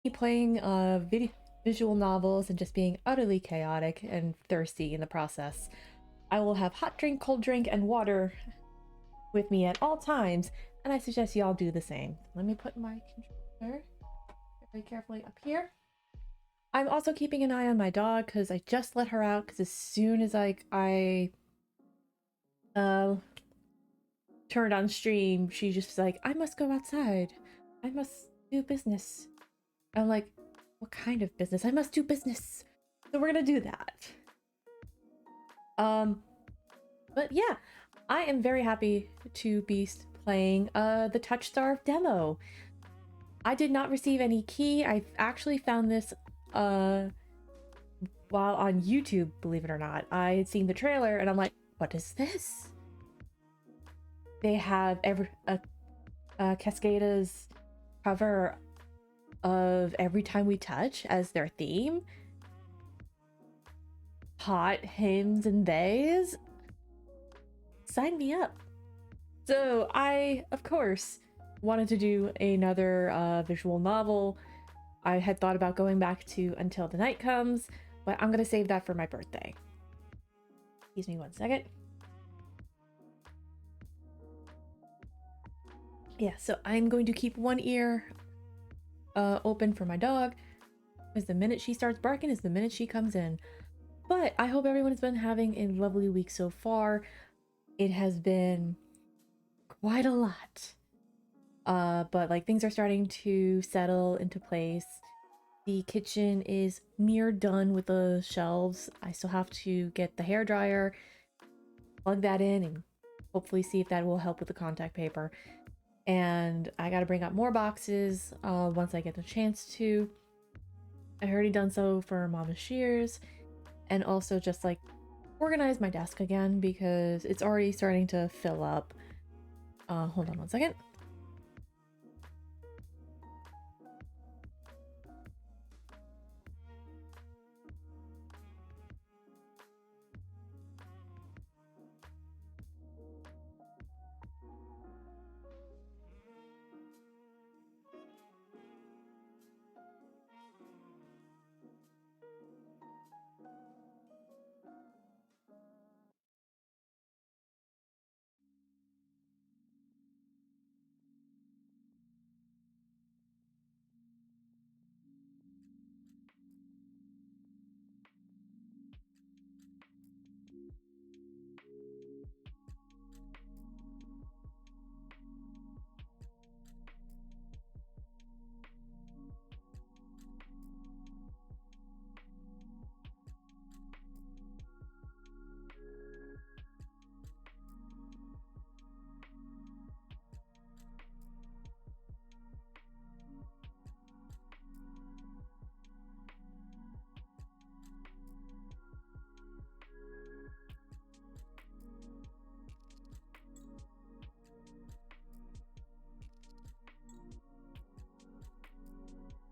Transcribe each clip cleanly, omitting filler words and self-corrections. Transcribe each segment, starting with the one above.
playing visual novels and just being utterly chaotic and thirsty in the process. I will have hot drink, cold drink, and water with me at all times, and I suggest y'all do the same. Let me put my controller very carefully up here. I'm also keeping an eye on my dog because I just let her out because as soon as I turned on stream, she just like, I must go outside. I must do business. I'm like, what kind of business? I must do business. So we're gonna do that. But yeah, I am very happy to be playing the Touchstarved demo. I did not receive any key. I actually found this while on YouTube, believe it or not. I had seen the trailer and I'm like, what is this? They have Cascada's cover of Every Time We Touch as their theme. Hot hymns and theys. Sign me up. So I, of course, wanted to do another visual novel. I had thought about going back to Until the Night Comes, but I'm gonna save that for my birthday. Excuse me one second. Yeah, so I'm going to keep one ear open for my dog, because the minute she starts barking is the minute she comes in. But I hope everyone has been having a lovely week so far. It has been quite a lot. But like things are starting to settle into place. The kitchen is near done with the shelves. I still have to get the hairdryer, plug that in, and hopefully see if that will help with the contact paper. And I gotta bring up more boxes once I get the chance to. I've already done so for Mama Shears, and also just like organize my desk again because it's already starting to fill up. Hold on one second.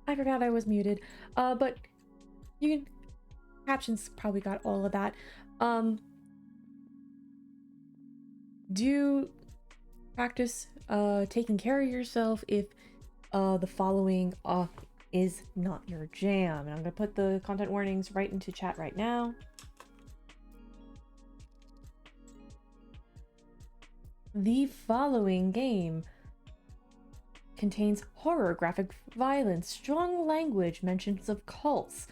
I forgot I was muted. But you can captions probably got all of that. Do practice taking care of yourself if the following is not your jam. And I'm gonna put the content warnings right into chat right now. The following game contains horror, graphic violence, strong language, mentions of cults,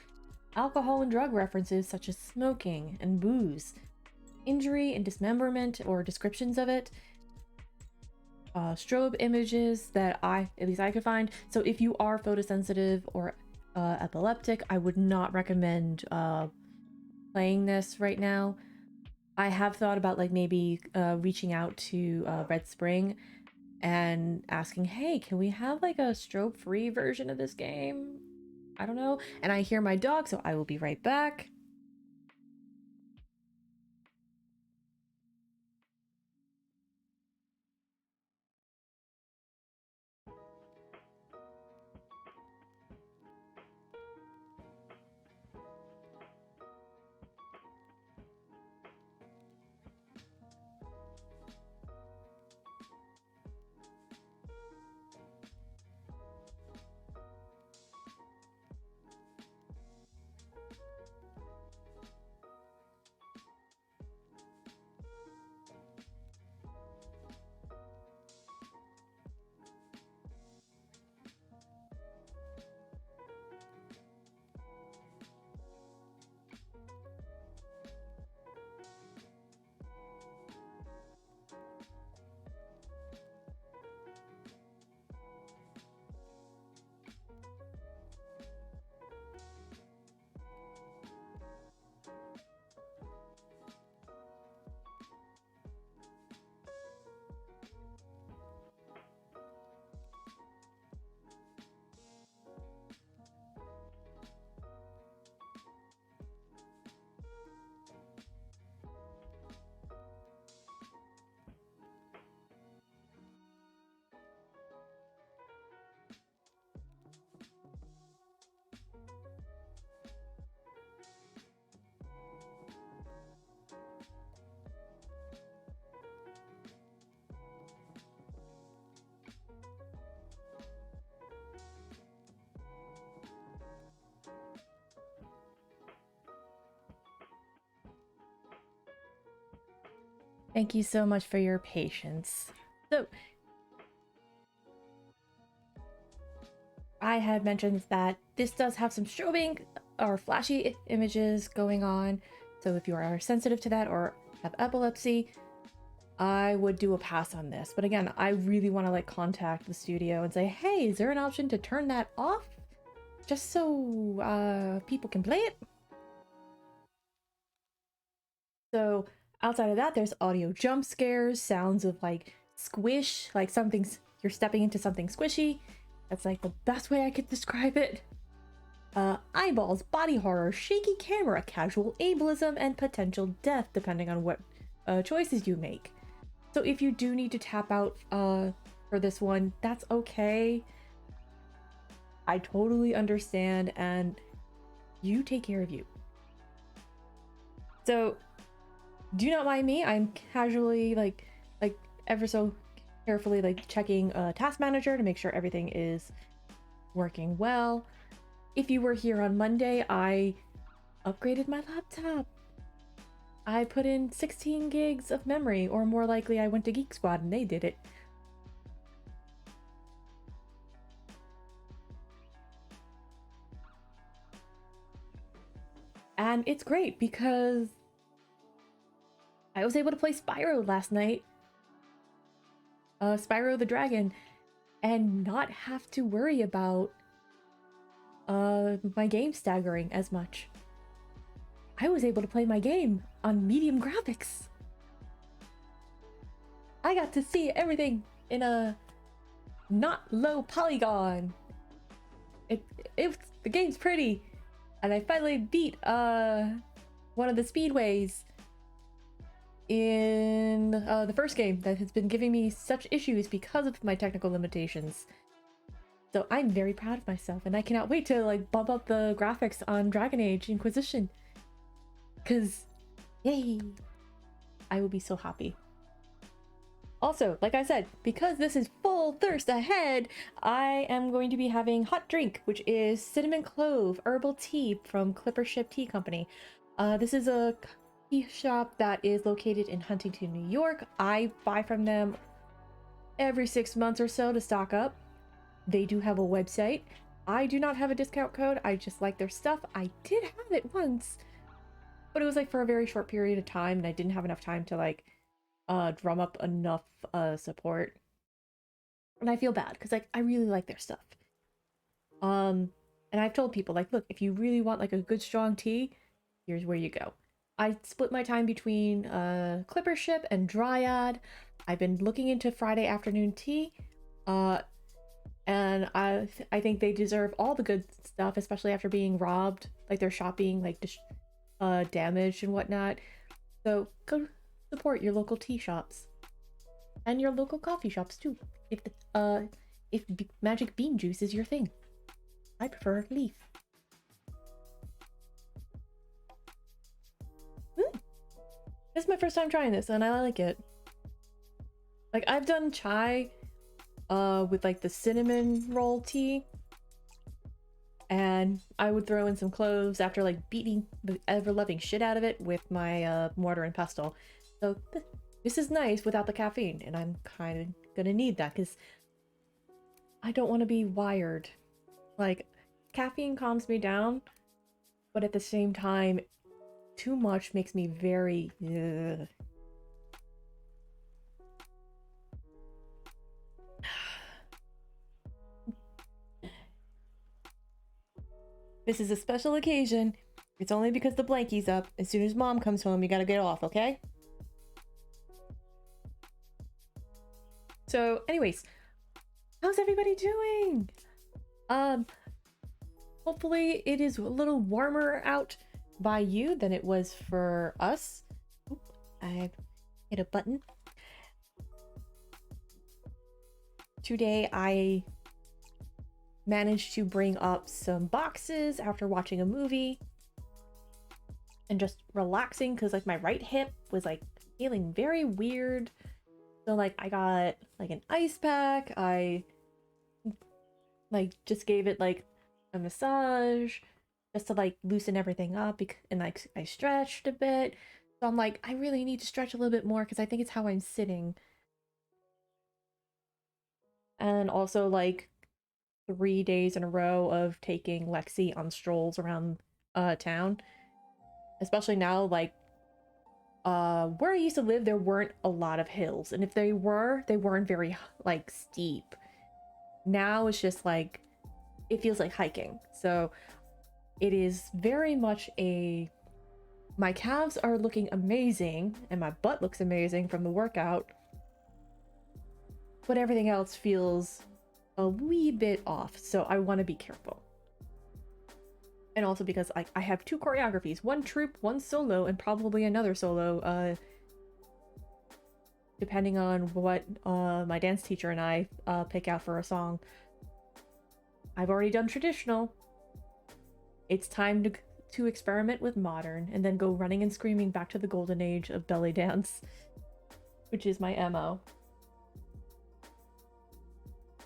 alcohol and drug references such as smoking and booze, injury and dismemberment or descriptions of it, strobe images that at least I could find. So if you are photosensitive or epileptic, I would not recommend playing this right now. I have thought about like maybe reaching out to Red Spring and asking, hey, can we have like a strobe free version of this game? I don't know. And I hear my dog, so I will be right back. Thank you so much for your patience. So, I had mentioned that this does have some strobing or flashy images going on. So if you are sensitive to that or have epilepsy, I would do a pass on this. But again, I really want to like contact the studio and say, hey, is there an option to turn that off? Just so people can play it? So outside of that, there's audio jump scares, sounds of like squish, like something's, you're stepping into something squishy. That's like the best way I could describe it. Eyeballs, body horror, shaky camera, casual ableism, and potential death, depending on what choices you make. So if you do need to tap out for this one, that's okay. I totally understand, and you take care of you. So do not mind me. I'm casually like ever so carefully like checking Task Manager to make sure everything is working well. If you were here on Monday, I upgraded my laptop. I put in 16 gigs of memory, or more likely I went to Geek Squad and they did it. And it's great because I was able to play Spyro last night. Spyro the Dragon, and not have to worry about my game staggering as much. I was able to play my game on medium graphics. I got to see everything in a not low polygon. The game's pretty, and I finally beat one of the speedways in the first game that has been giving me such issues because of my technical limitations. So I'm very proud of myself, and I cannot wait to like bump up the graphics on Dragon Age Inquisition. Cause, yay! I will be so happy. Also, like I said, because this is full thirst ahead, I am going to be having hot drink, which is cinnamon clove herbal tea from Clippership Tea Company. This is a tea shop that is located in Huntington, New York. I buy from them every 6 months or so to stock up. They do have a website. I do not have a discount code. I just like their stuff. I did have it once, but it was like for a very short period of time, and I didn't have enough time to like drum up enough support. And I feel bad because like I really like their stuff. And I've told people like, look, if you really want like a good strong tea, here's where you go. I split my time between Clippership and Dryad. I've been looking into Friday afternoon tea. And I think they deserve all the good stuff, especially after being robbed, like their shop being like damaged and whatnot. So go support your local tea shops and your local coffee shops too. If magic bean juice is your thing, I prefer leaf. This is my first time trying this, and I like it. Like I've done chai with like the cinnamon roll tea, and I would throw in some cloves after like beating the ever-loving shit out of it with my mortar and pestle. So this is nice without the caffeine, and I'm kind of gonna need that because I don't want to be wired. Like, caffeine calms me down, but at the same time, too much makes me very ugh. This is a special occasion. It's only because the blankie's up. As soon as mom comes home, you gotta get off, okay? So, anyways, how's everybody doing? Hopefully it is a little warmer out by you than it was for us. Oop, I hit a button. Today I managed to bring up some boxes after watching a movie and just relaxing because like my right hip was like feeling very weird. So like I got like an ice pack. I like just gave it like a massage just to like loosen everything up, and like I stretched a bit. So I'm like, I really need to stretch a little bit more because I think it's how I'm sitting. And also like 3 days in a row of taking Lexi on strolls around town. Especially now, like where I used to live, there weren't a lot of hills. And if they were, they weren't very like steep. Now it's just like it feels like hiking. So it is very much a my calves are looking amazing and my butt looks amazing from the workout. But everything else feels a wee bit off, so I want to be careful. And also because I have 2 choreographies, one troupe, one solo, and probably another solo, depending on what my dance teacher and I pick out for a song. I've already done traditional. It's time to experiment with modern, and then go running and screaming back to the golden age of belly dance, which is my MO.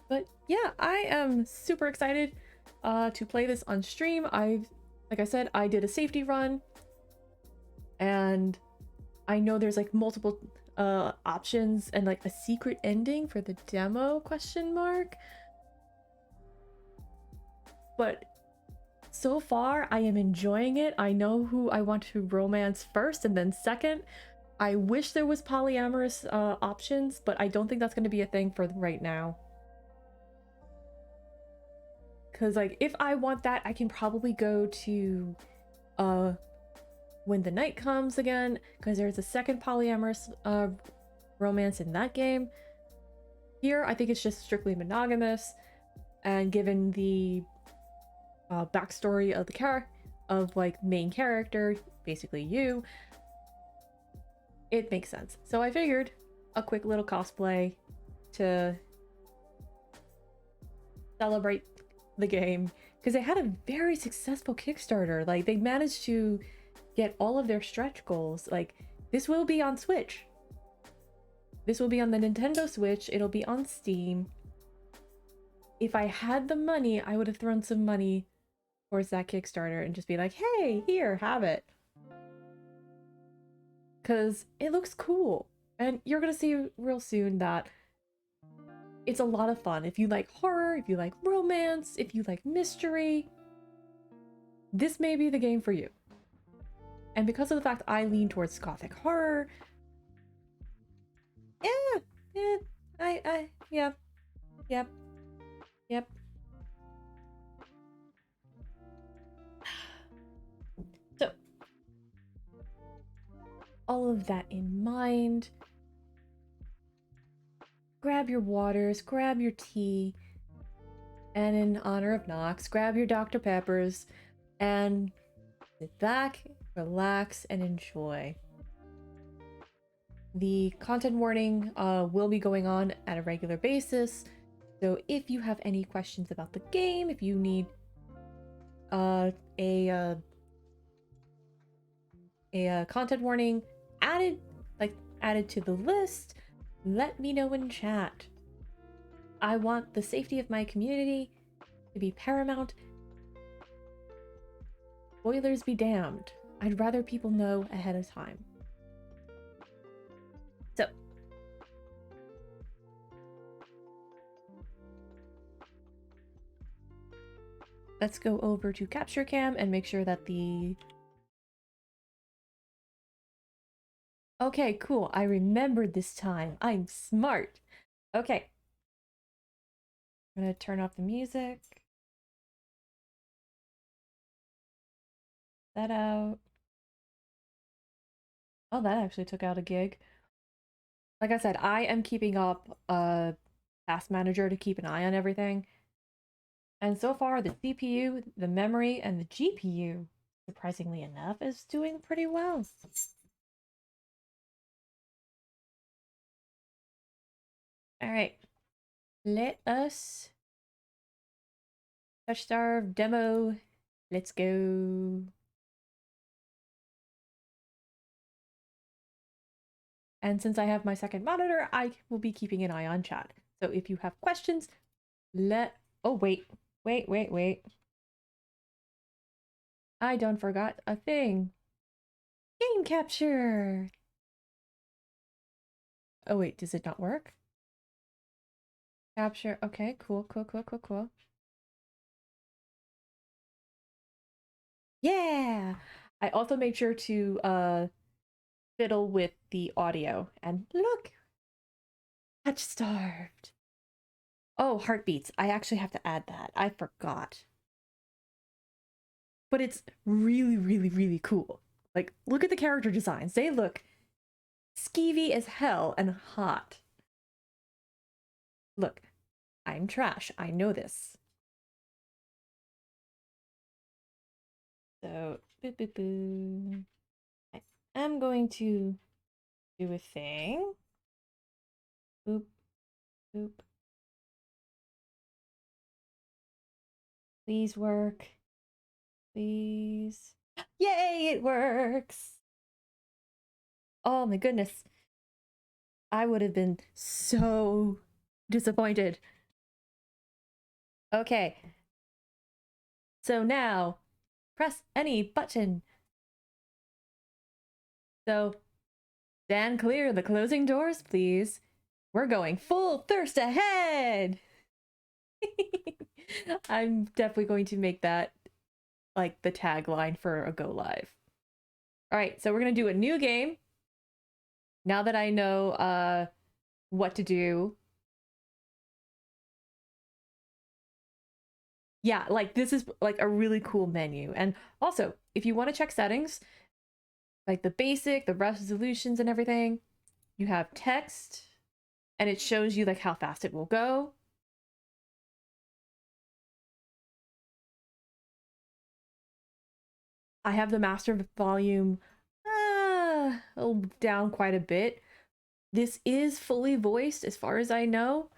But yeah, I am super excited to play this on stream. Like I said, I did a safety run, and I know there's like multiple options and like a secret ending for the demo question mark. But so far, I am enjoying it. I know who I want to romance first and then second. I wish there was polyamorous options, but I don't think that's going to be a thing for right now. Because like if I want that, I can probably go to When the Night Comes again, because there's a second polyamorous romance in that game. Here, I think it's just strictly monogamous, and given the backstory of the main character, basically you, it makes sense. So I figured a quick little cosplay to celebrate the game, because they had a very successful Kickstarter. Like they managed to get all of their stretch goals. Like this will be on Switch. This will be on the Nintendo Switch. It'll be on Steam. If I had the money, I would have thrown some money towards that Kickstarter and just be like, hey, here, have it. Because it looks cool. And you're going to see real soon that it's a lot of fun. If you like horror, if you like romance, if you like mystery, this may be the game for you. And because of the fact I lean towards gothic horror, yep. So, all of that in mind, grab your waters, grab your tea, and in honor of Nox, grab your Dr. Peppers, and sit back, relax, and enjoy. The content warning will be going on at a regular basis, so if you have any questions about the game, if you need a content warning added to the list, let me know in chat. I want the safety of my community to be paramount. Spoilers be damned. I'd rather people know ahead of time. So, let's go over to capture cam and make sure that the... Okay, cool. I remembered this time. I'm smart. Okay. I'm gonna turn off the music. That out. Oh, that actually took out a gig. Like I said, I am keeping up a task manager to keep an eye on everything. And so far, the CPU, the memory, and the GPU, surprisingly enough, is doing pretty well. Alright. Let us Touchstarved demo. Let's go. And since I have my second monitor, I will be keeping an eye on chat. So if you have questions, oh, wait. I done forgot a thing. Game capture! Oh wait, does it not work? Capture, okay, cool. Yeah! I also made sure to fiddle with the audio. And look! Touchstarved! Oh, heartbeats. I actually have to add that. I forgot. But it's really cool. Like, look at the character designs. They look skeevy as hell and hot. Look, I'm trash. I know this. So, I am going to do a thing. Boop, boop. Please work. Please. Yay, it works! Oh my goodness. I would have been so disappointed. Okay. So now, press any button. So, stand clear of the closing doors, please. We're going full thirst ahead! I'm definitely going to make that like the tagline for a go live. All right, so we're gonna do a new game. Now that I know what to do. Yeah, like this is like a really cool menu. And also, if you want to check settings, like the basic, the resolutions and everything, you have text and it shows you like how fast it will go. I have the master volume down quite a bit. This is fully voiced as far as I know.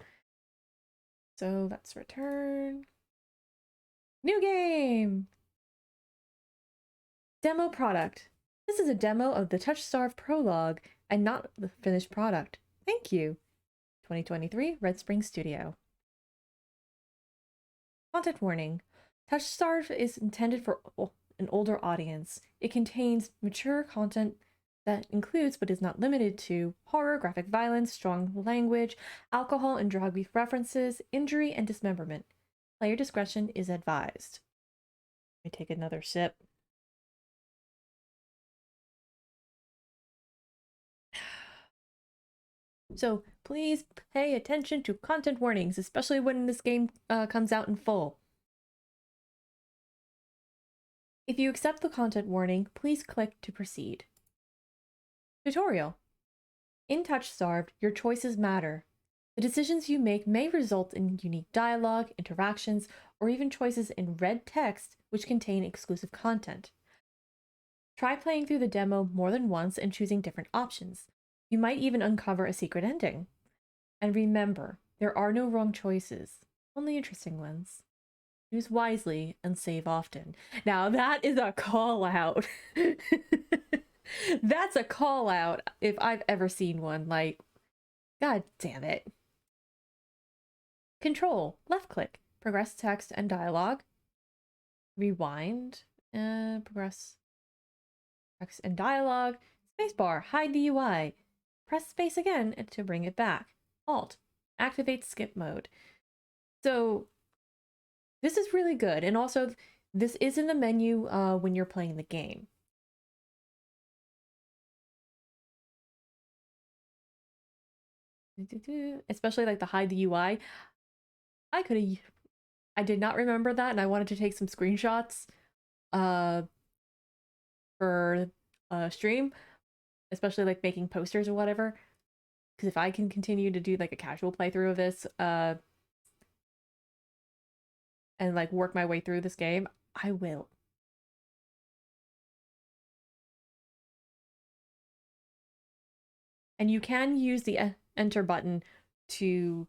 So let's return. New game! Demo product. This is a demo of the Touchstarved prologue and not the finished product. Thank you. 2023 Red Spring Studio. Content warning. Touchstarved is intended for an older audience. It contains mature content that includes but is not limited to horror, graphic violence, strong language, alcohol and drug references, injury, and dismemberment. Player discretion is advised. Let me take another sip. So please pay attention to content warnings, especially when this game comes out in full. If you accept the content warning, please click to proceed. Tutorial. In Touchstarved, your choices matter. The decisions you make may result in unique dialogue, interactions, or even choices in red text which contain exclusive content. Try playing through the demo more than once and choosing different options. You might even uncover a secret ending. And remember, there are no wrong choices, only interesting ones. Choose wisely and save often. Now that is a call out. That's a call out if I've ever seen one. Like, god damn it. Control, left click, progress text and dialogue. Rewind, progress text and dialogue. Spacebar, hide the UI. Press space again to bring it back. Alt, activate skip mode. So this is really good. And also, this is in the menu when you're playing the game. Especially like the hide the UI. I did not remember that, and I wanted to take some screenshots for stream, especially like making posters or whatever. Because if I can continue to do like a casual playthrough of this and like work my way through this game, I will. And you can use the enter button to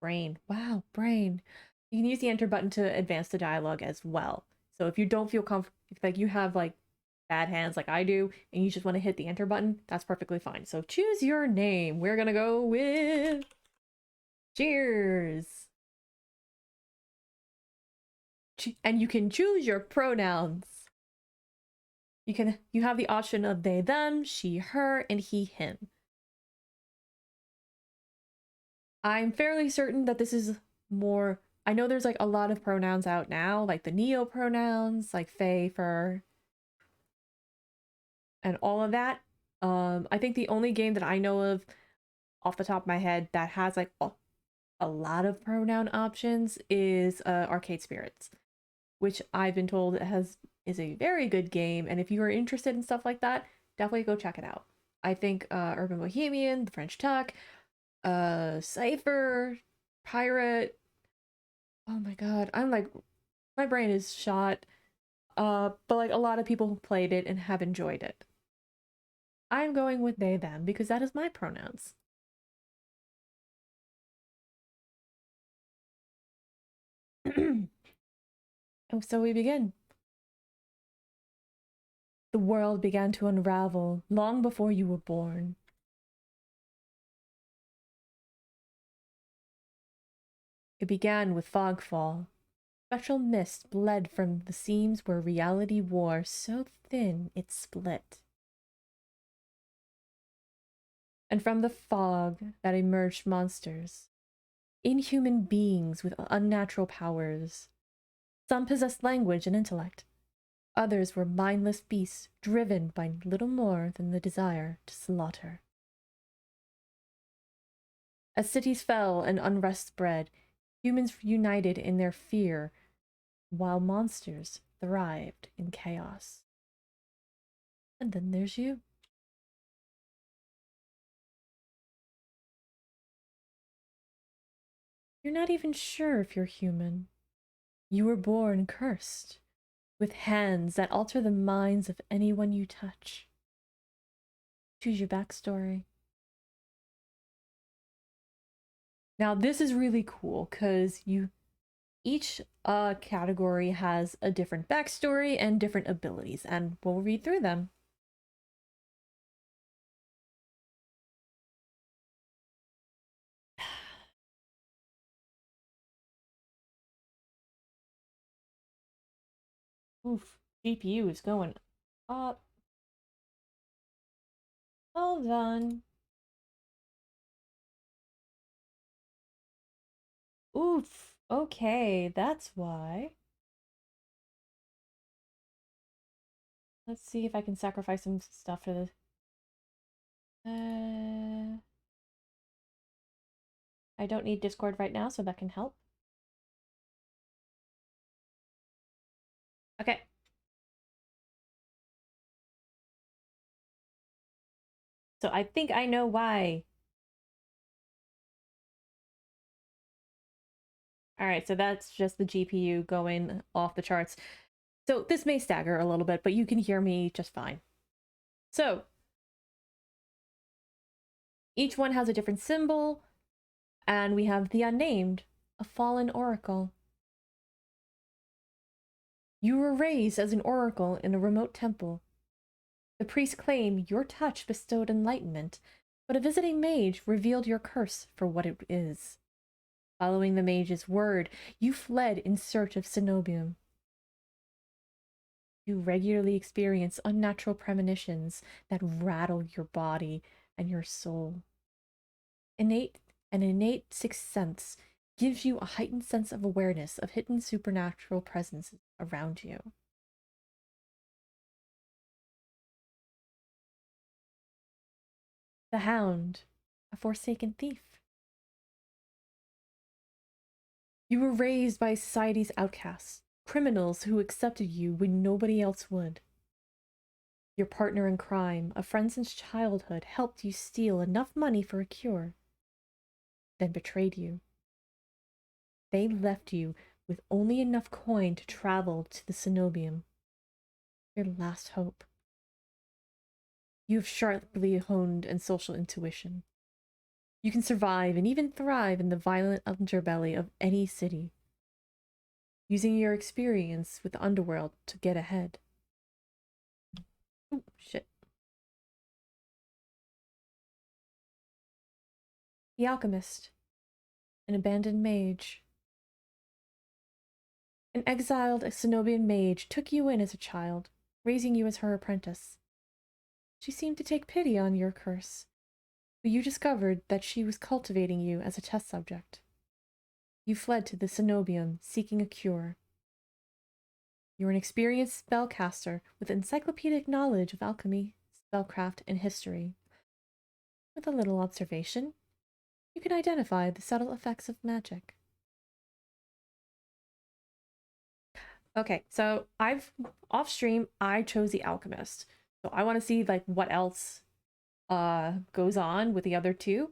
brain. Wow, brain. You can use the enter button to advance the dialogue as well. So if you don't feel comfortable, like you have like bad hands like I do, and you just want to hit the enter button, that's perfectly fine. So choose your name. We're gonna go with Shears. And you can choose your pronouns. You have the option of they, them, she, her, and he, him. I'm fairly certain that this is more. I know there's like a lot of pronouns out now, like the neo pronouns, like they, for, and all of that. I think the only game that I know of off the top of my head that has like a lot of pronoun options is Arcade Spirits, which I've been told is a very good game. And if you are interested in stuff like that, definitely go check it out. I think Urban Bohemian, the French Tuck, Cypher, Pirate. Oh my god, I'm like, my brain is shot. But like a lot of people played it and have enjoyed it. I'm going with they, them because that is my pronouns. And so we begin. The world began to unravel long before you were born. It began with fogfall. Spectral mist bled from the seams where reality wore so thin it split. And from the fog that emerged monsters, inhuman beings with unnatural powers. Some possessed language and intellect. Others were mindless beasts driven by little more than the desire to slaughter. As cities fell and unrest spread, humans united in their fear, while monsters thrived in chaos. And then there's you. You're not even sure if you're human. You were born cursed, with hands that alter the minds of anyone you touch. Choose your backstory. Now this is really cool because each category has a different backstory and different abilities, and we'll read through them. Oof, GPU is going up. Hold on. Oof, okay, that's why. Let's see if I can sacrifice some stuff for this. I don't need Discord right now, so that can help. Okay. So I think I know why. Alright, so that's just the GPU going off the charts. So this may stagger a little bit, but you can hear me just fine. So, each one has a different symbol, and we have the unnamed, a fallen oracle. You were raised as an oracle in a remote temple. The priests claim your touch bestowed enlightenment, but a visiting mage revealed your curse for what it is. Following the mage's word, you fled in search of cenobium. You regularly experience unnatural premonitions that rattle your body and your soul. An innate sixth sense gives you a heightened sense of awareness of hidden supernatural presences around you. The Hound, a forsaken thief. You were raised by society's outcasts, criminals who accepted you when nobody else would. Your partner in crime, a friend since childhood, helped you steal enough money for a cure, then betrayed you. They left you with only enough coin to travel to the cenobium, your last hope. You have sharply honed and social intuition. You can survive and even thrive in the violent underbelly of any city, using your experience with the underworld to get ahead. Oh, shit. The Alchemist, an abandoned mage. An exiled Cenobian mage took you in as a child. raising you as her apprentice. She seemed to take pity on your curse, but you discovered that she was cultivating you as a test subject. You fled to the cenobium, seeking a cure. You're an experienced spellcaster with encyclopedic knowledge of alchemy, spellcraft, and history. With a little observation, you can identify the subtle effects of magic. Okay, so off stream, I chose the alchemist. So I want to see like what else goes on with the other two.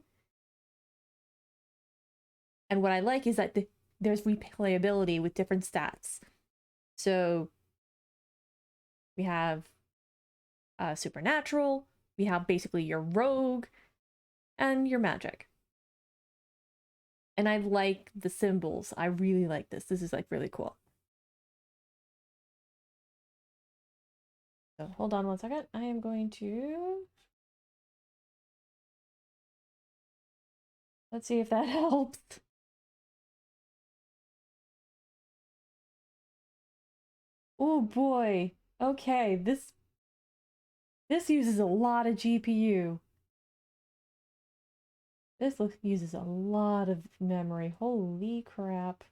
And what I like is that there's replayability with different stats. So we have supernatural, we have basically your rogue, and your magic. And I like the symbols. I really like this. This is like really cool. So hold on one second. I am going to... Let's see if that helps. Oh boy. Okay, this uses a lot of GPU. This uses a lot of memory. Holy crap.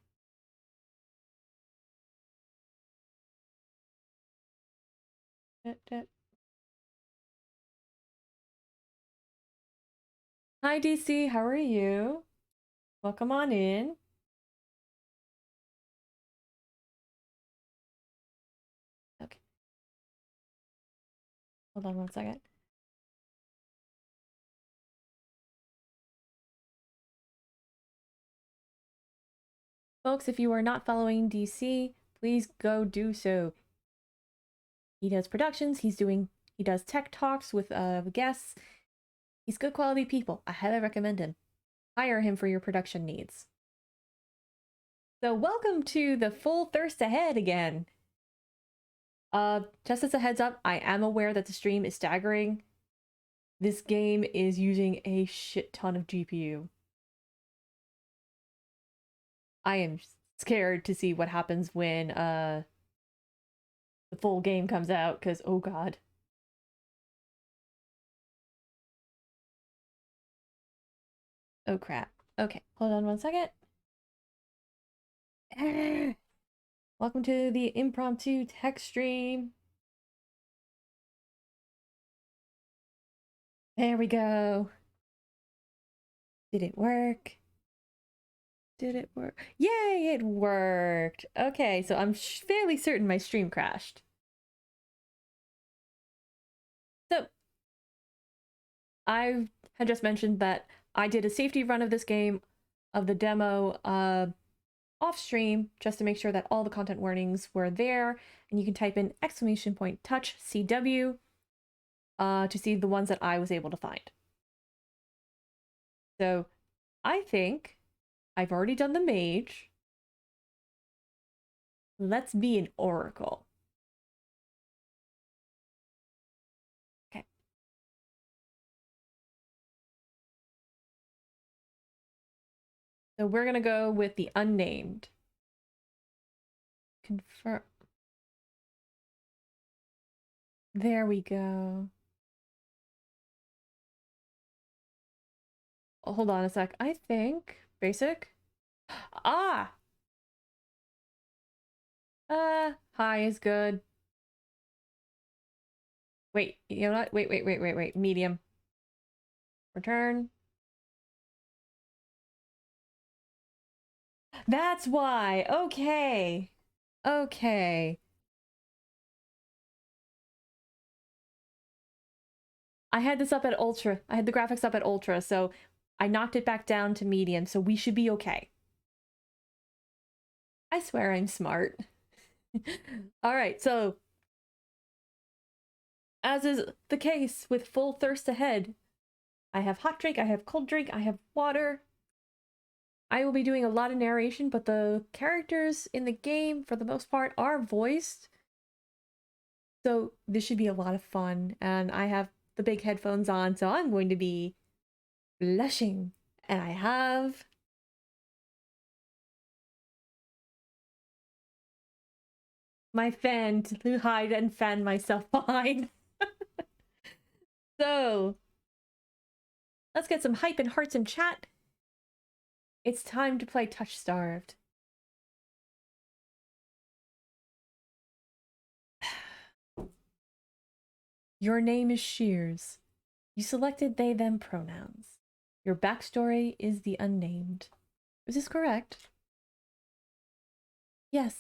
Hi DC, how are you? Welcome on in. Okay. Hold on one second. Folks, if you are not following DC, please go do so. He does productions, he does tech talks with guests. He's good quality people. I highly recommend him. Hire him for your production needs. So welcome to the full thirst ahead again. Just as a heads up, I am aware that the stream is staggering. This game is using a shit ton of GPU. I am scared to see what happens when the full game comes out, because oh god. Oh crap. Okay, hold on one second. Welcome to the impromptu tech stream. There we go. Did it work? Did it work? Yay, it worked. Okay, so I'm fairly certain my stream crashed. So, I had just mentioned that I did a safety run of this game, of the demo, off stream, just to make sure that all the content warnings were there, and you can type in !touch CW to see the ones that I was able to find. So, I think I've already done the mage. Let's be an oracle. Okay. So we're gonna go with the unnamed. Confirm. There we go. Oh, hold on a sec. I think basic. Ah! High is good. Wait, you know what? Wait. Medium. Return. That's why. Okay. Okay. I had this up at ultra. I had the graphics up at ultra, so I knocked it back down to medium, so we should be okay. I swear I'm smart. All right, so as is the case with full thirst ahead, I have hot drink, I have cold drink, I have water. I will be doing a lot of narration, but the characters in the game, for the most part, are voiced. So this should be a lot of fun, and I have the big headphones on, so I'm going to be blushing. And I have... my fan to hide and fan myself behind. So, let's get some hype and hearts in chat. It's time to play Touchstarved. Your name is Shears. You selected they them pronouns. Your backstory is the unnamed. Is this correct? Yes.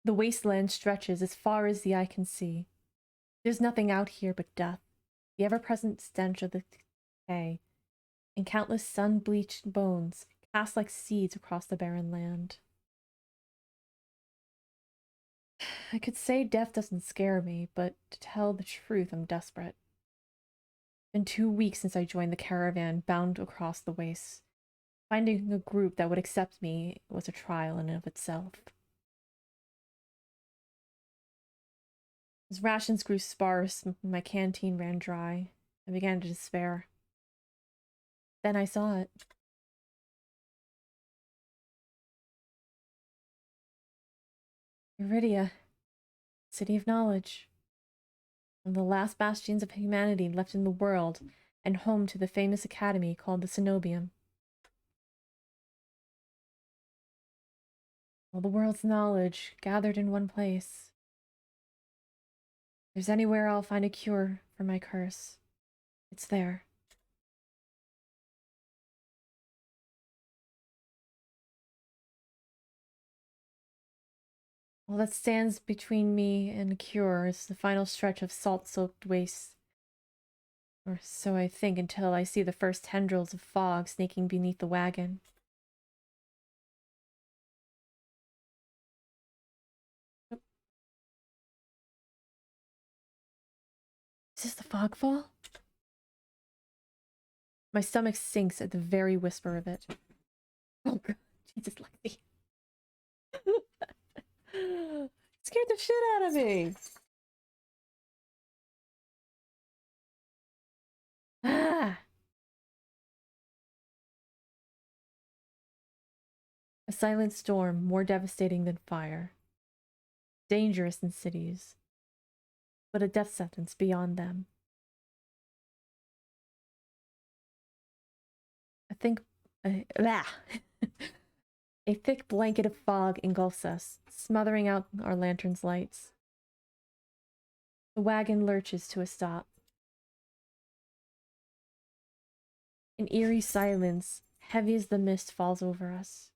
The wasteland stretches as far as the eye can see. There's nothing out here but death, the ever-present stench of the decay, and countless sun-bleached bones cast like seeds across the barren land. I could say death doesn't scare me, but to tell the truth, I'm desperate. It's been 2 weeks since I joined the caravan bound across the wastes. Finding a group that would accept me was a trial in and of itself. As rations grew sparse, my canteen ran dry. I began to despair. Then I saw it. Iridia, city of knowledge. One of the last bastions of humanity left in the world, and home to the famous academy called the Cenobium. All the world's knowledge gathered in one place. If there's anywhere I'll find a cure for my curse, it's there. All that stands between me and a cure is the final stretch of salt-soaked waste. Or so I think until I see the first tendrils of fog snaking beneath the wagon. Is this the fogfall? My stomach sinks at the very whisper of it. Oh god, Jesus, Lexi. Scared the shit out of me. Ah! A silent storm more devastating than fire. Dangerous in cities, but a death sentence beyond them. I think... A thick blanket of fog engulfs us, smothering out our lantern's lights. The wagon lurches to a stop. An eerie silence, heavy as the mist, falls over us.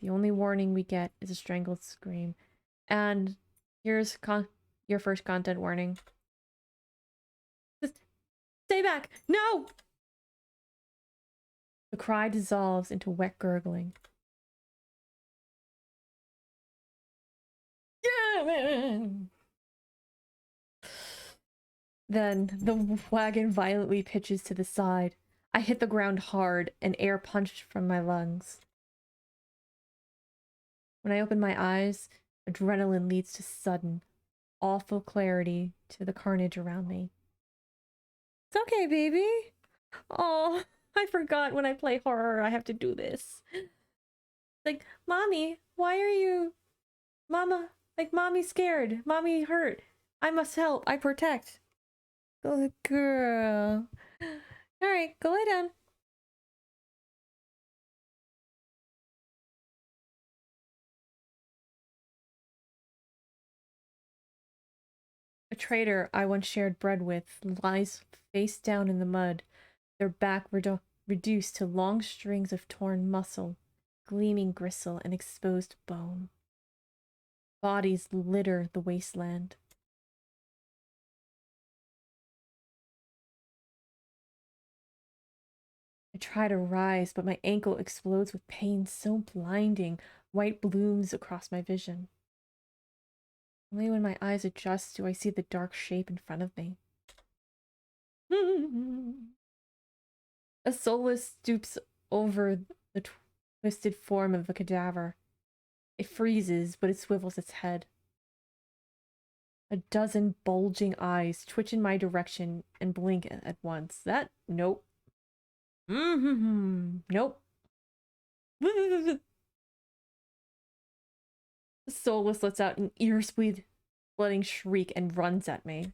The only warning we get is a strangled scream. And here's your first content warning. Just stay back! No! The cry dissolves into wet gurgling. Then the wagon violently pitches to the side. I hit the ground hard, and air punched from my lungs. When I open my eyes, adrenaline leads to sudden, awful clarity to the carnage around me. It's okay, baby. Oh, I forgot when I play horror I have to do this. Like, Mommy, why are you... Mama, like, Mommy's scared. Mommy hurt. I must help. I protect. Good girl. Alright, go lay down. A trader I once shared bread with lies face down in the mud, their back reduced to long strings of torn muscle, gleaming gristle, and exposed bone. Bodies litter the wasteland. I try to rise, but my ankle explodes with pain so blinding, white blooms across my vision. Only when my eyes adjust do I see the dark shape in front of me. A soulless stoops over the twisted form of a cadaver. It freezes, but it swivels its head. A dozen bulging eyes twitch in my direction and blink at once. Nope. Nope. The soulless lets out an ear-splitting shriek and runs at me.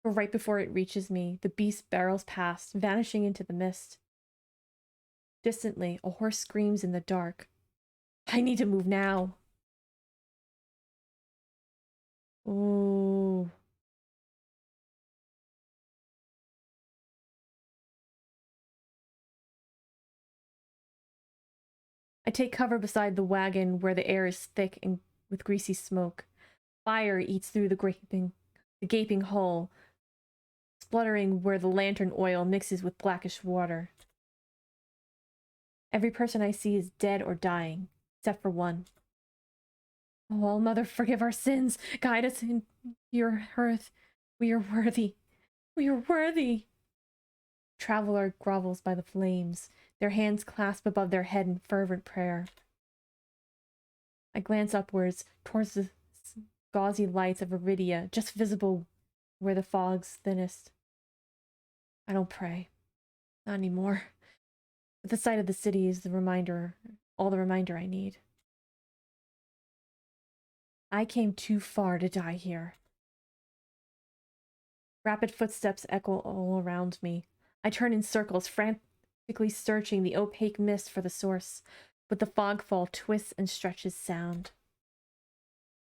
But right before it reaches me, the beast barrels past, vanishing into the mist. Distantly, a horse screams in the dark. I need to move now. Ooh. I take cover beside the wagon where the air is thick and with greasy smoke. Fire eats through the gaping hole, spluttering where the lantern oil mixes with blackish water. Every person I see is dead or dying, except for one. Oh, All-Mother, forgive our sins. Guide us in your earth. We are worthy. We are worthy. Traveler grovels by the flames, their hands clasped above their head in fervent prayer. I glance upwards, towards the gauzy lights of Iridia, just visible where the fog's thinnest. I don't pray. Not anymore. But the sight of the city is all the reminder I need. I came too far to die here. Rapid footsteps echo all around me. I turn in circles, frantically searching the opaque mist for the source, but the fogfall twists and stretches sound.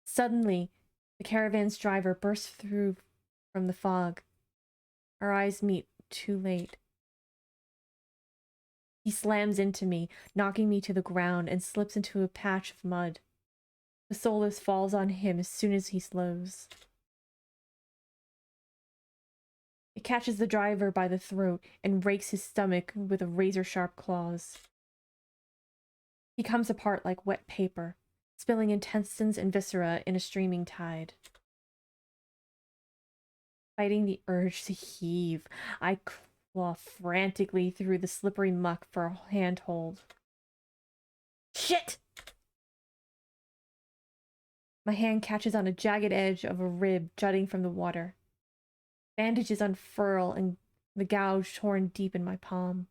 Suddenly, the caravan's driver bursts through from the fog. Our eyes meet too late. He slams into me, knocking me to the ground, and slips into a patch of mud. The soulless falls on him as soon as he slows. It catches the driver by the throat and rakes his stomach with a razor-sharp claws. He comes apart like wet paper, spilling intestines and viscera in a streaming tide. Fighting the urge to heave, I claw frantically through the slippery muck for a handhold. Shit! My hand catches on a jagged edge of a rib jutting from the water. Bandages unfurl and the gouge torn deep in my palm.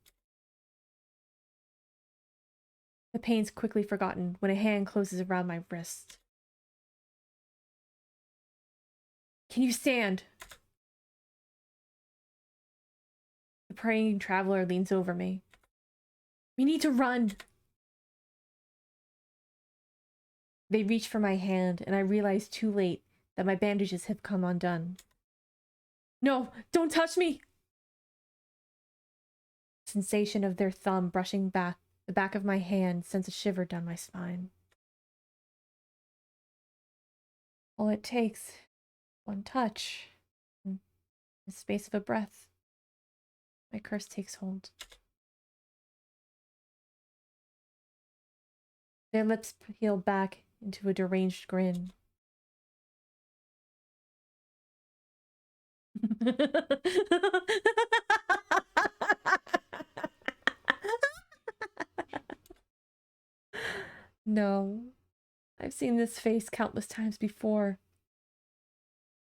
The pain's quickly forgotten when a hand closes around my wrist. Can you stand? The praying traveler leans over me. We need to run. They reach for my hand, and I realize too late that my bandages have come undone. No, don't touch me! Sensation of their thumb brushing the back of my hand sends a shiver down my spine. All it takes, one touch, in the space of a breath, my curse takes hold. Their lips peel back into a deranged grin. No, I've seen this face countless times before.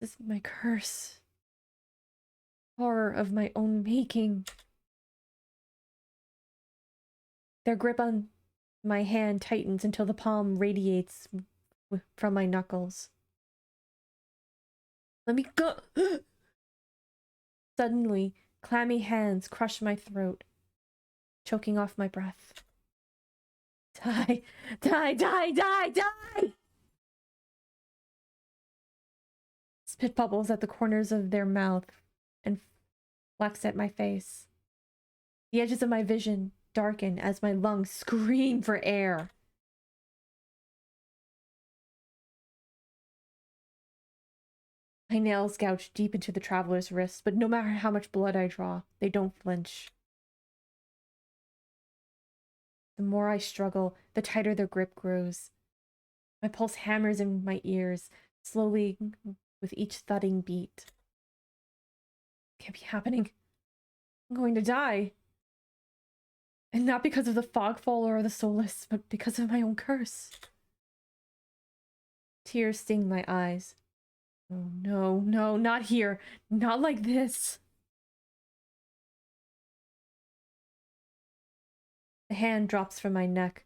This is my curse. Horror of my own making. Their grip on my hand tightens until the palm radiates from my knuckles. Let me go! Suddenly, clammy hands crush my throat, choking off my breath. Die! Die! Die! Die! Die! Spit bubbles at the corners of their mouth and flex at my face. The edges of my vision darken as my lungs scream for air. My nails gouge deep into the traveler's wrist, but no matter how much blood I draw, they don't flinch. The more I struggle, the tighter their grip grows. My pulse hammers in my ears, slowly with each thudding beat. It can't be happening. I'm going to die. And not because of the fogfall or the soulless, but because of my own curse. Tears sting my eyes. Oh no, no, not here. Not like this. The hand drops from my neck,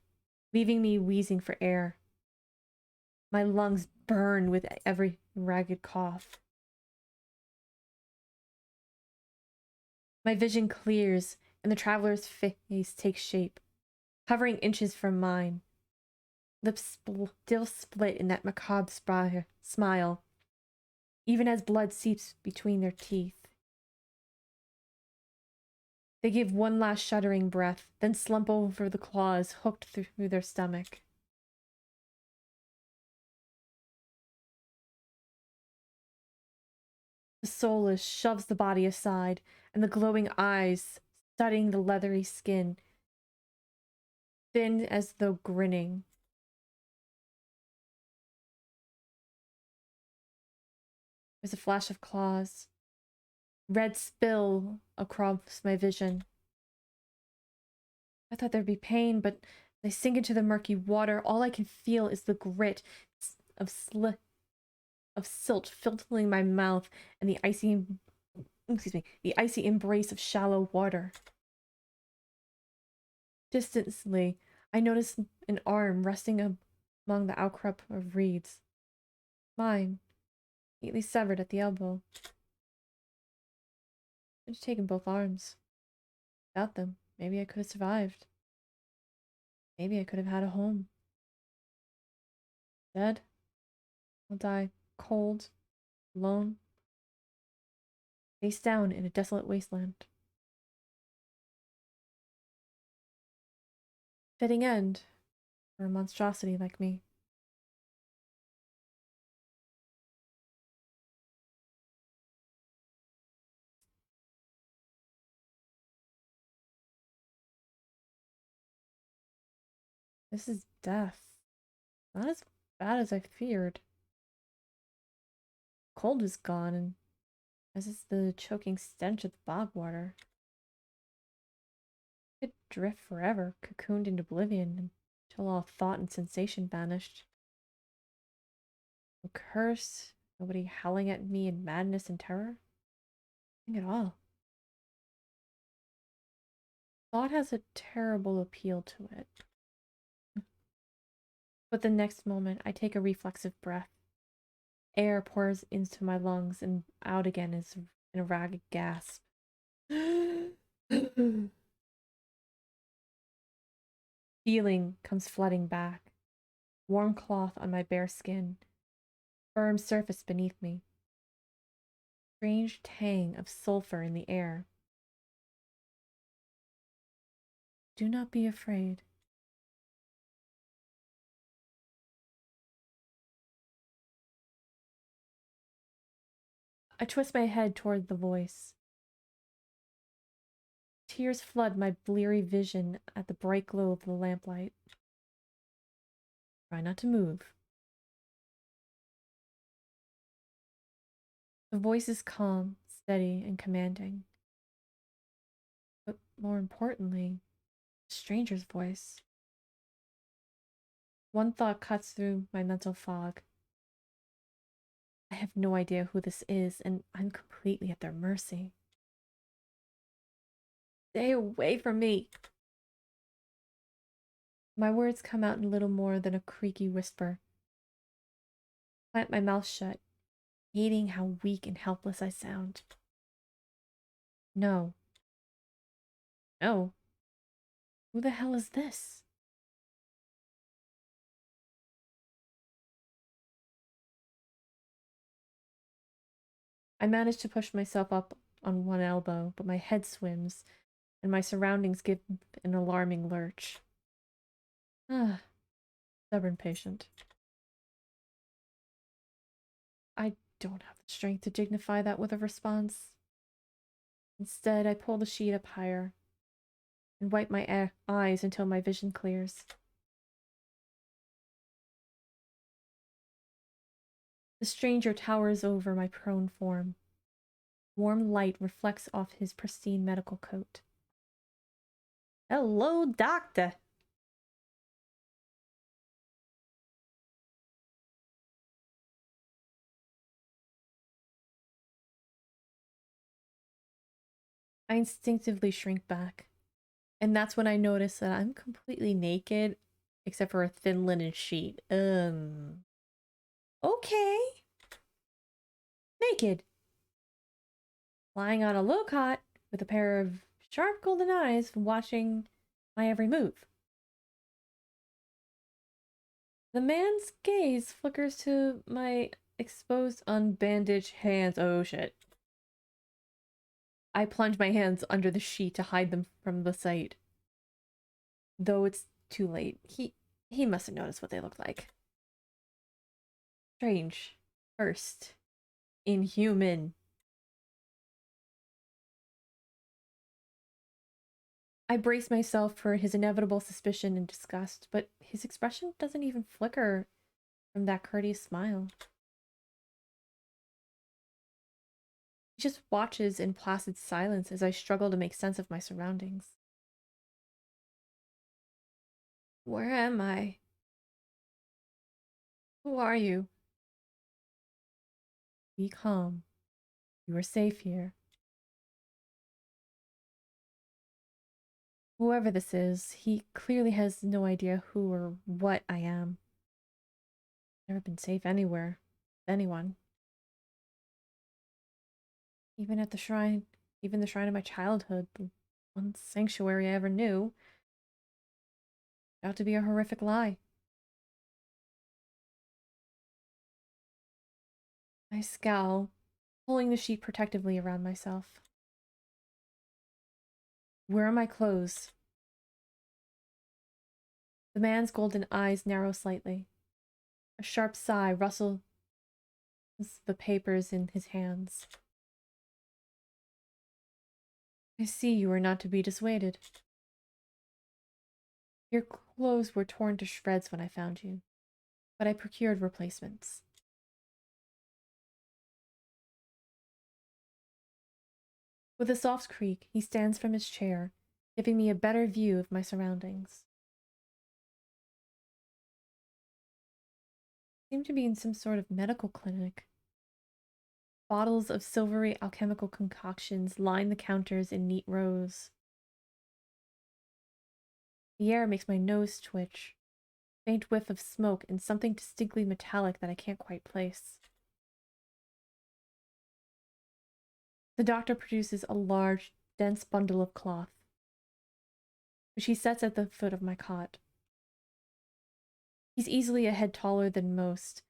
leaving me wheezing for air. My lungs burn with every ragged cough. My vision clears, and the traveler's face takes shape, hovering inches from mine. Lips still split in that macabre smile, even as blood seeps between their teeth. They give one last shuddering breath, then slump over the claws hooked through their stomach. The soulless shoves the body aside, and the glowing eyes, studying the leathery skin, thin as though grinning. There's a flash of claws. Red spill across my vision. I thought there'd be pain, but they sink into the murky water. All I can feel is the grit of silt filtering my mouth and the icy embrace of shallow water. Distantly, I notice an arm resting among the outcrop of reeds. Mine, neatly severed at the elbow. I'd taken both arms. Without them, maybe I could have survived. Maybe I could have had a home. Dead? I'll die cold, alone, face down in a desolate wasteland. Fitting end for a monstrosity like me. This is death. Not as bad as I feared. Cold is gone, and as is the choking stench of the bog water. I could drift forever, cocooned in oblivion, until all thought and sensation vanished. No curse, nobody howling at me in madness and terror. Nothing at all. Thought has a terrible appeal to it. But the next moment, I take a reflexive breath. Air pours into my lungs and out again is in a ragged gasp. Feeling comes flooding back. Warm cloth on my bare skin. Firm surface beneath me. Strange tang of sulfur in the air. Do not be afraid. I twist my head toward the voice. Tears flood my bleary vision at the bright glow of the lamplight. Try not to move. The voice is calm, steady, and commanding. But more importantly, a stranger's voice. One thought cuts through my mental fog. I have no idea who this is, and I'm completely at their mercy. Stay away from me! My words come out in little more than a creaky whisper. I plant my mouth shut, hating how weak and helpless I sound. No. No. Who the hell is this? I manage to push myself up on one elbow, but my head swims, and my surroundings give an alarming lurch. Ah, stubborn patient. I don't have the strength to dignify that with a response. Instead, I pull the sheet up higher and wipe my eyes until my vision clears. The stranger towers over my prone form. Warm light reflects off his pristine medical coat. Hello, doctor. I instinctively shrink back, and that's when I notice that I'm completely naked, except for a thin linen sheet. Okay. Naked. Lying on a low cot with a pair of sharp golden eyes watching my every move. The man's gaze flickers to my exposed, unbandaged hands. Oh shit. I plunge my hands under the sheet to hide them from the sight. Though it's too late. He must have noticed what they look like. Strange. First. Inhuman. I brace myself for his inevitable suspicion and disgust, but his expression doesn't even flicker from that courteous smile. He just watches in placid silence as I struggle to make sense of my surroundings. Where am I? Who are you? Be calm. You are safe here. Whoever this is, he clearly has no idea who or what I am. Never been safe anywhere. With anyone. Even at the shrine. Even the shrine of my childhood. The one sanctuary I ever knew. Got to be a horrific lie. I scowl, pulling the sheet protectively around myself. Where are my clothes? The man's golden eyes narrow slightly. A sharp sigh rustles the papers in his hands. I see you are not to be dissuaded. Your clothes were torn to shreds when I found you, but I procured replacements. With a soft creak, he stands from his chair, giving me a better view of my surroundings. I seem to be in some sort of medical clinic. Bottles of silvery alchemical concoctions line the counters in neat rows. The air makes my nose twitch. Faint whiff of smoke and something distinctly metallic that I can't quite place. The doctor produces a large, dense bundle of cloth, which he sets at the foot of my cot. He's easily a head taller than most,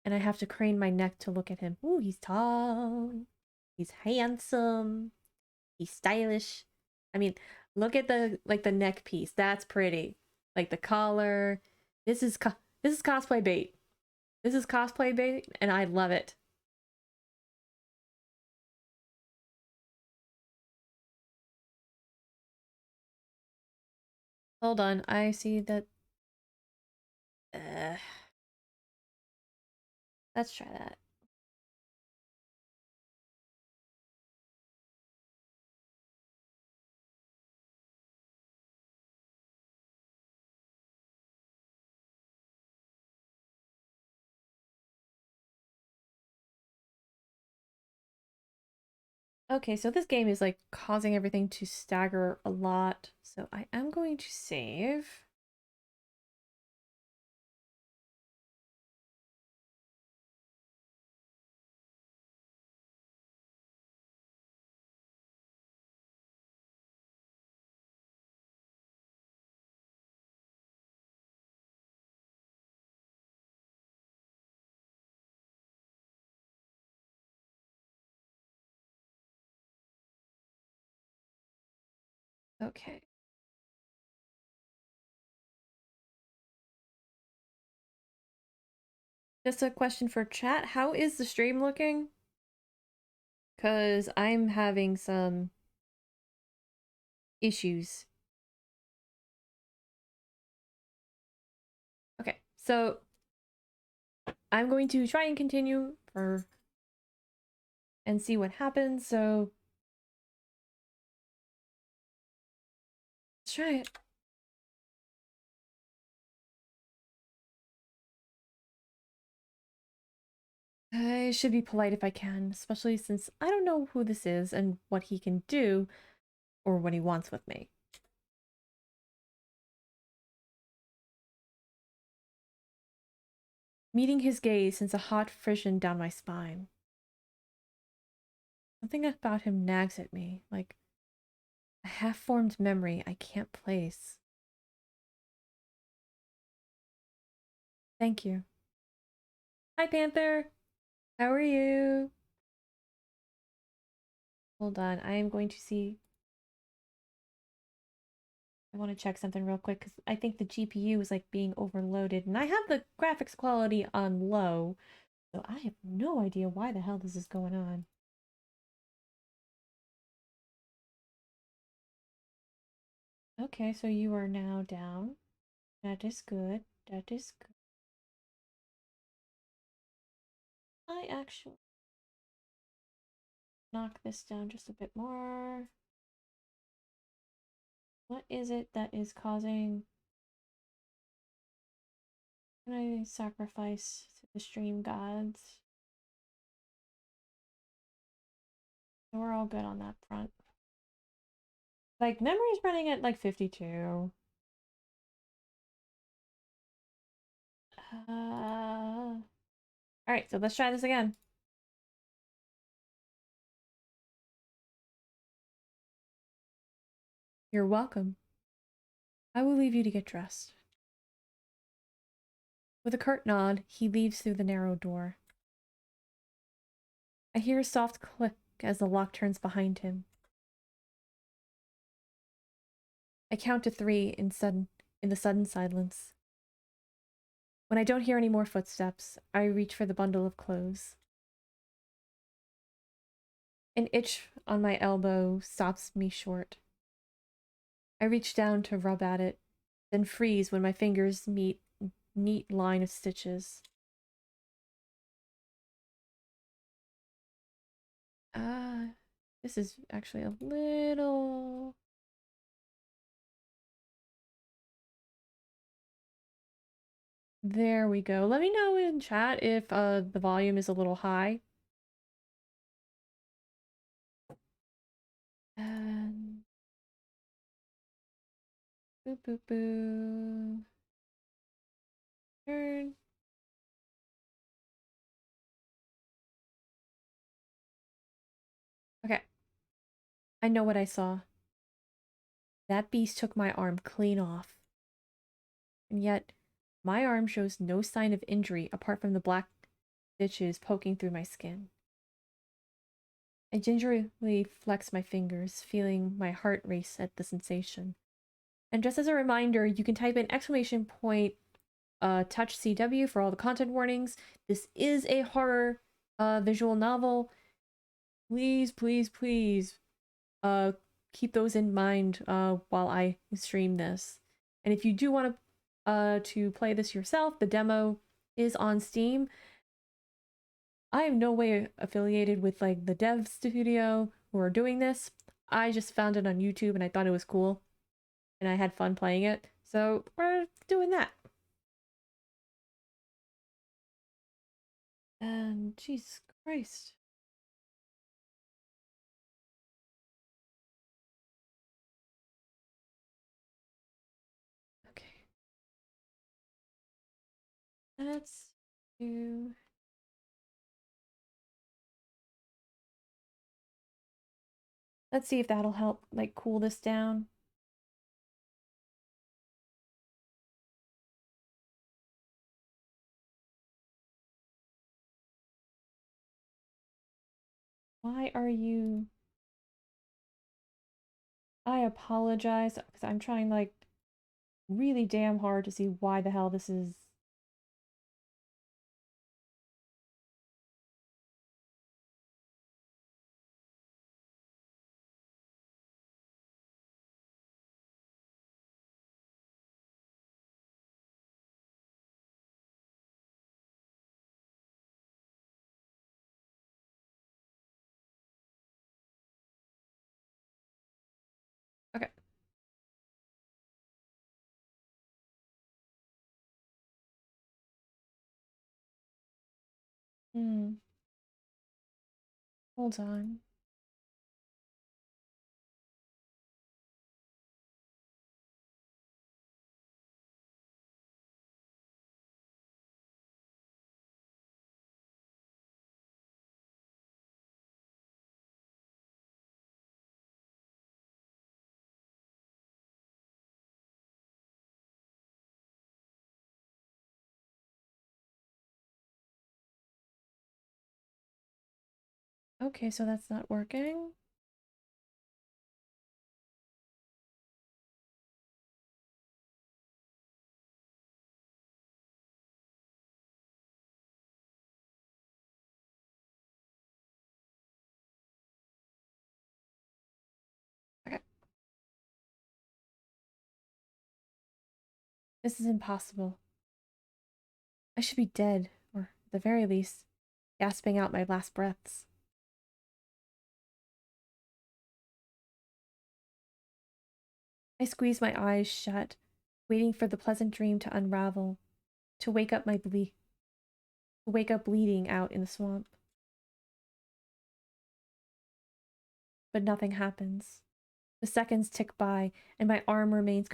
and I have to crane my neck to look at him. Ooh, he's tall. He's handsome. He's stylish. I mean, look at the neck piece. That's pretty. Like the collar. This is cosplay bait. This is cosplay bait, and I love it. Hold on, I see that. Uh, let's try that. Okay, so this game is like causing everything to stagger a lot. So I am going to save. Okay. Just a question for chat. How is the stream looking? Because I'm having some issues. Okay, so I'm going to try and continue for and see what happens. So let's try it. I should be polite if I can, especially since I don't know who this is and what he can do or what he wants with me. Meeting his gaze sends a hot frisson down my spine. Something about him nags at me, like a half-formed memory I can't place. Thank you. Hi, Panther! How are you? Hold on, I am going to see. I want to check something real quick because I think the GPU is like being overloaded and I have the graphics quality on low, so I have no idea why the hell this is going on. Okay, so you are now down. That is good. That is good. I actually knock this down just a bit more. What is it that is causing? Can I sacrifice to the stream gods? So we're all good on that front. Like, memory's running at like 52. Alright, so let's try this again. You're welcome. I will leave you to get dressed. With a curt nod, he leaves through the narrow door. I hear a soft click as the lock turns behind him. I count to 3 in the sudden silence. When I don't hear any more footsteps, I reach for the bundle of clothes. An itch on my elbow stops me short. I reach down to rub at it, then freeze when my fingers meet a neat line of stitches. This is actually a little... There we go. Let me know in chat if the volume is a little high. And... Boo boo boo. Turn. Okay. I know what I saw. That beast took my arm clean off. And yet, my arm shows no sign of injury apart from the black stitches poking through my skin. I gingerly flex my fingers, feeling my heart race at the sensation. And just as a reminder, you can type in exclamation point touch CW for all the content warnings. This is a horror visual novel. Please, please, please keep those in mind while I stream this. And if you do want to play this yourself, the demo is on Steam. I am no way affiliated with like the dev studio who are doing this. I just found it on YouTube and I thought it was cool. And I had fun playing it. So we're doing that. And Jesus Christ. Okay. Let's do... Let's see if that'll help, like, cool this down. Why are you... I apologize, because I'm trying, like, really damn hard to see why the hell this is... Okay. Hmm. Hold on. Okay, so that's not working. Okay. This is impossible. I should be dead, or at the very least, gasping out my last breaths. I squeeze my eyes shut, waiting for the pleasant dream to unravel, to wake up bleeding out in the swamp. But nothing happens. The seconds tick by, and my arm remains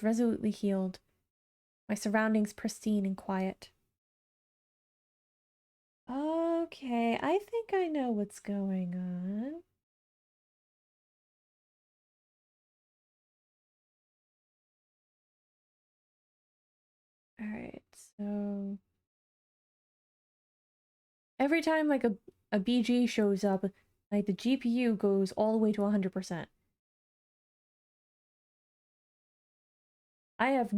resolutely healed, my surroundings pristine and quiet. Okay, I think I know what's going on. Alright, so every time like a BG shows up, like the GPU goes all the way to 100%. I have